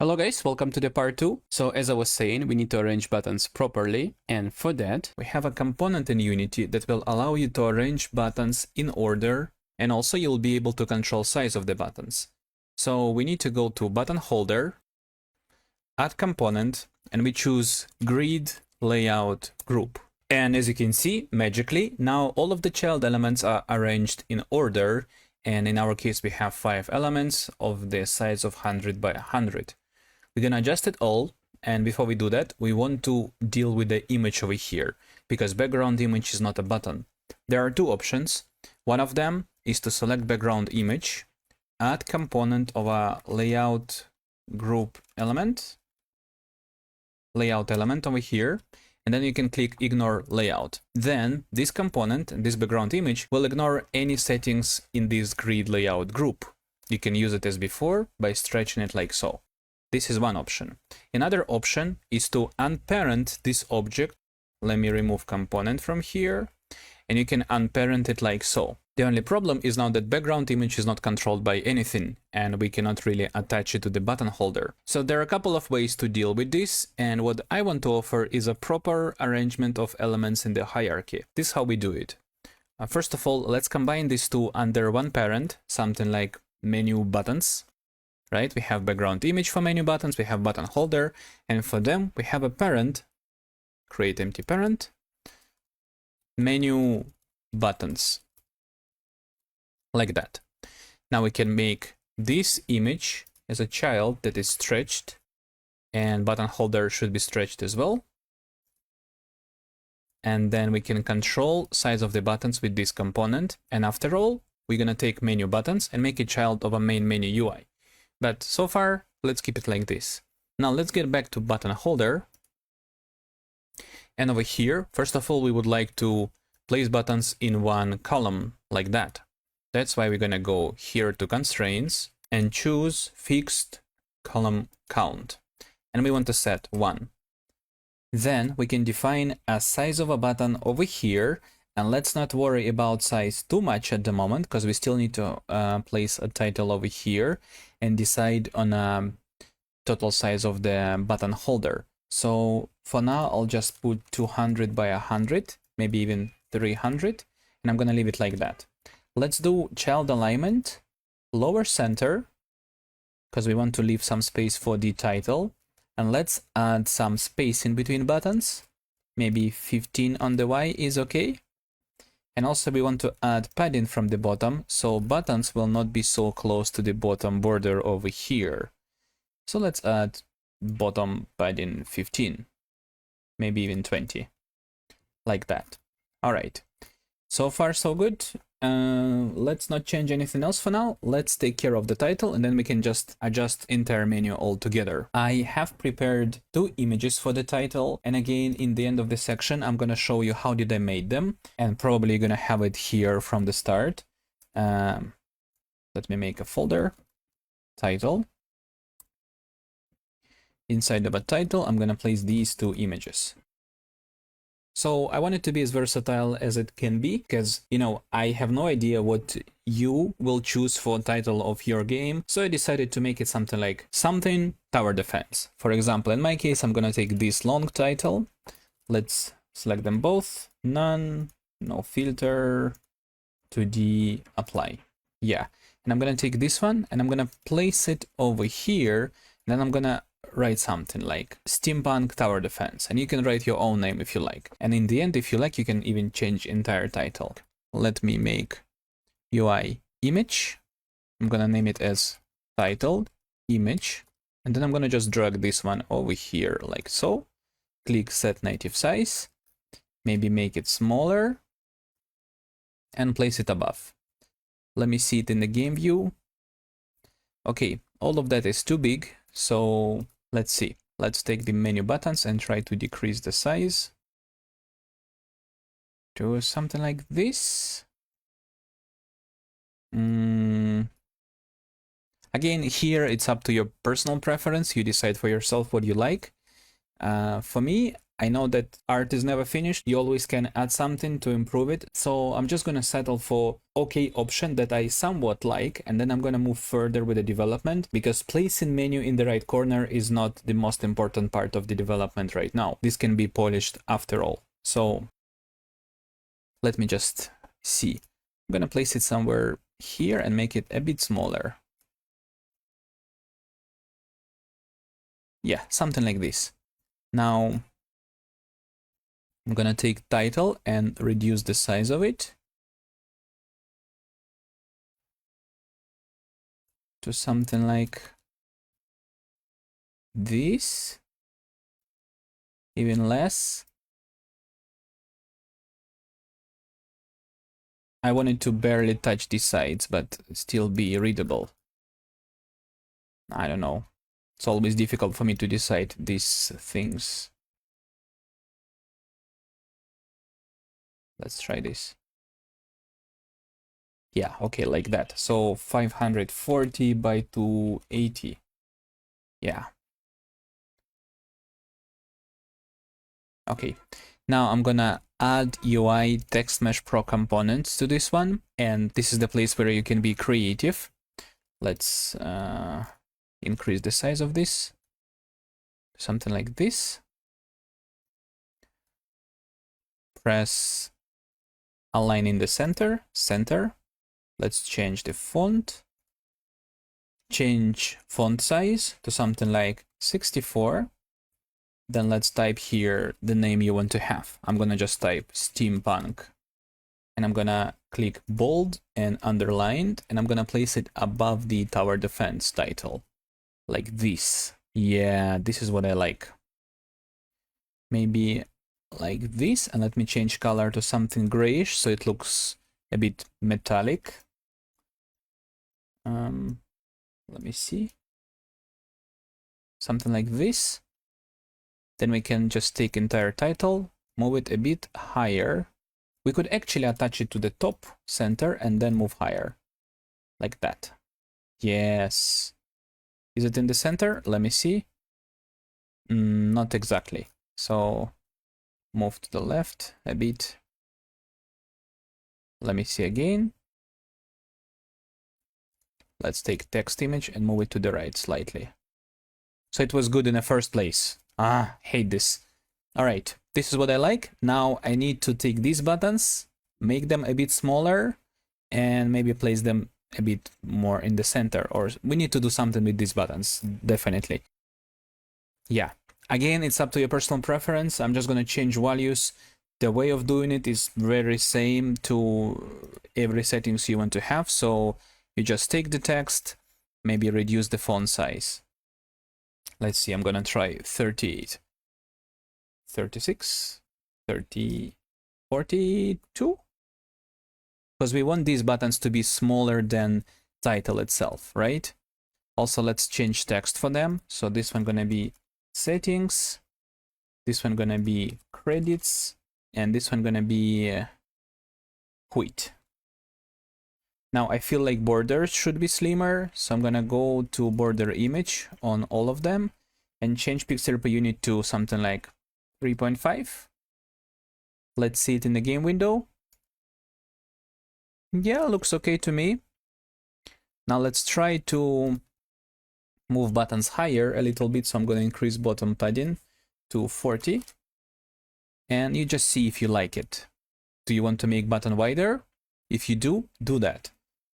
Hello guys, welcome to the part 2. So as I was saying, we need to arrange buttons properly, and for that we have a component in Unity that will allow you to arrange buttons in order, and also you'll be able to control size of the buttons. So we need to go to button holder, add component, and we choose grid layout group. And as you can see, magically, now all of the child elements are arranged in order, and in our case we have 5 elements of the size of 100 by 100. We're gonna adjust it all, and before we do that, we want to deal with the image over here, because background image is not a button. There are two options. One of them is to select background image, add component of a layout group element, layout element over here, and then you can click ignore layout. Then this component, this background image, will ignore any settings in this grid layout group. You can use it as before by stretching it like so. This is one option. Another option is to unparent this object. Let me remove component from here, and you can unparent it like so. The only problem is now that background image is not controlled by anything, and we cannot really attach it to the button holder. So there are a couple of ways to deal with this, and what I want to offer is a proper arrangement of elements in the hierarchy. This is how we do it. First of all, let's combine these two under one parent, something like menu buttons. Right? We have background image for menu buttons, we have button holder, and for them we have a parent, create empty parent, menu buttons, like that. Now we can make this image as a child that is stretched, and button holder should be stretched as well. And then we can control size of the buttons with this component, and after all, we're gonna take menu buttons and make a child of a main menu UI. But so far, let's keep it like this. Now let's get back to button holder. And over here, first of all, we would like to place buttons in one column like that. That's why we're gonna go here to constraints and choose fixed column count. And we want to set 1. Then we can define a size of a button over here. And let's not worry about size too much at the moment, because we still need to place a title over here and decide on a total size of the button holder. So for now, I'll just put 200 by 100, maybe even 300, and I'm gonna leave it like that. Let's do child alignment, lower center, because we want to leave some space for the title, and let's add some space in between buttons. Maybe 15 on the Y is okay. And also we want to add padding from the bottom, so buttons will not be so close to the bottom border over here. So let's add bottom padding 15, maybe even 20, like that. All right, so far so good. Let's not change anything else for now. Let's take care of the title, and then we can just adjust entire menu altogether. I have prepared 2 images for the title, and again, in the end of the section, I'm gonna show you how did I made them, and probably gonna have it here from the start. Let me make a folder, title. Inside of a title, I'm gonna place these 2 images. So I want it to be as versatile as it can be, because, you know, I have no idea what you will choose for title of your game. So I decided to make it something like something tower defense. For example, in my case, I'm going to take this long title. Let's select them both. None, no filter, 2D, apply. Yeah. And I'm going to take this one and I'm going to place it over here. And then I'm going to write something like steampunk tower defense, and you can write your own name if you like. And in the end, if you like, you can even change entire title. Let me make UI image. I'm gonna name it as title image, and then I'm gonna just drag this one over here like so. Click set native size, maybe make it smaller, and place it above. Let me see it in the game view. Okay, all of that is too big, so let's see. Let's take the menu buttons and try to decrease the size to something like this. Again, here it's up to your personal preference. You decide for yourself what you like. For me, I know that art is never finished. You always can add something to improve it. So I'm just going to settle for OK option that I somewhat like, and then I'm going to move further with the development, because placing menu in the right corner is not the most important part of the development right now. This can be polished after all. So let me just see. I'm going to place it somewhere here and make it a bit smaller. Yeah, something like this. Now I'm gonna take title and reduce the size of it to something like this, even less. I want it to barely touch the sides, but still be readable. I don't know. It's always difficult for me to decide these things. Let's try this. Yeah, okay, like that. So 540 by 280. Yeah. Okay, now I'm gonna add UI Text Mesh Pro components to this one, and this is the place where you can be creative. Let's increase the size of this, something like this. Press align in the center. Let's change the font. Change font size to something like 64. Then let's type here the name you want to have. I'm gonna just type steampunk, and I'm gonna click bold and underlined, and I'm gonna place it above the tower defense title, like this. Yeah, this is what I like. Maybe like this, and let me change color to something grayish so it looks a bit metallic. Let me see. Something like this. Then we can just take entire title, move it a bit higher. We could actually attach it to the top center and then move higher, like that. Yes. Is it in the center? Let me see. Not exactly. So move to the left a bit. Let me see again. Let's take text image and move it to the right slightly. So it was good in the first place. Hate this. All right, this is what I like. Now I need to take these buttons, make them a bit smaller, and maybe place them a bit more in the center, or we need to do something with these buttons, definitely. Yeah, again, it's up to your personal preference. I'm just gonna change values. The way of doing it is very same to every settings you want to have. So you just take the text, maybe reduce the font size. Let's see, I'm gonna try 38, 36, 30, 42. Because we want these buttons to be smaller than title itself, right? Also, let's change text for them. So this one gonna be settings, this one gonna be credits, and this one gonna be quit. Now I feel like borders should be slimmer, so I'm gonna go to border image on all of them and change pixel per unit to something like 3.5. Let's see it in the game window. Yeah, looks okay to me. Now let's try to move buttons higher a little bit, so I'm gonna increase bottom padding to 40. And you just see if you like it. Do you want to make button wider? If you do, do that.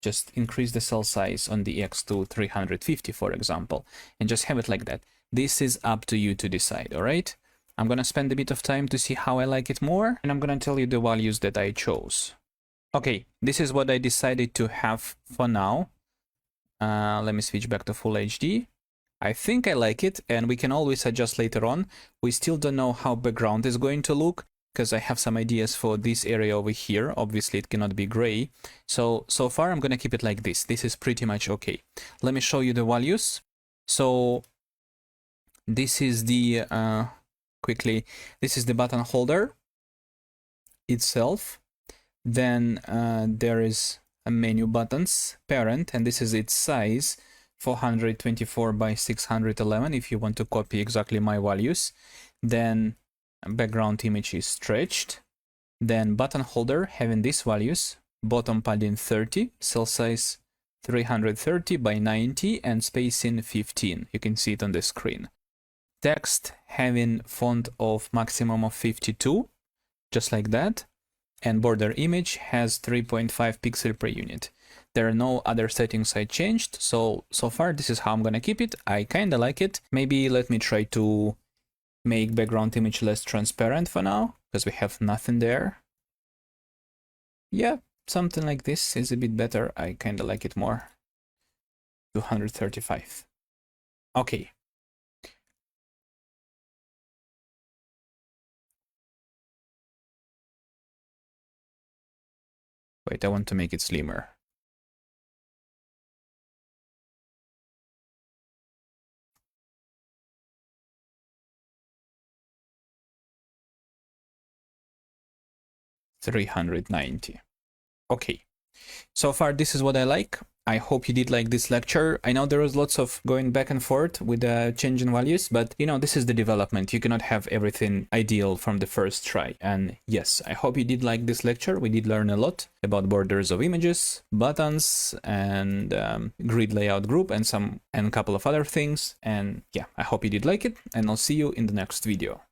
Just increase the cell size on the X to 350, for example, and just have it like that. This is up to you to decide, all right? I'm gonna spend a bit of time to see how I like it more, and I'm gonna tell you the values that I chose. Okay, this is what I decided to have for now. Let me switch back to Full HD. I think I like it, and we can always adjust later on. We still don't know how background is going to look, because I have some ideas for this area over here. Obviously, it cannot be gray. So far, I'm going to keep it like this. This is pretty much okay. Let me show you the values. So this is the, this is the button holder itself. Then there is a menu buttons parent, and this is its size, 424 by 611, if you want to copy exactly my values. Then background image is stretched. Then button holder having these values, bottom padding 30, cell size 330 by 90 and spacing 15. You can see it on the screen. Text having font of maximum of 52, just like that. And border image has 3.5 pixel per unit. There are no other settings I changed, so far this is how I'm gonna keep it. I kinda like it. Maybe let me try to make background image less transparent for now, because we have nothing there. Yeah, something like this is a bit better. I kinda like it more. 235. Okay. Wait, I want to make it slimmer. $390. Okay. So far, this is what I like. I hope you did like this lecture. I know there was lots of going back and forth with changing values, but you know, this is the development. You cannot have everything ideal from the first try. And yes, I hope you did like this lecture. We did learn a lot about borders of images, buttons, and grid layout group, and a couple of other things. And yeah, I hope you did like it, and I'll see you in the next video.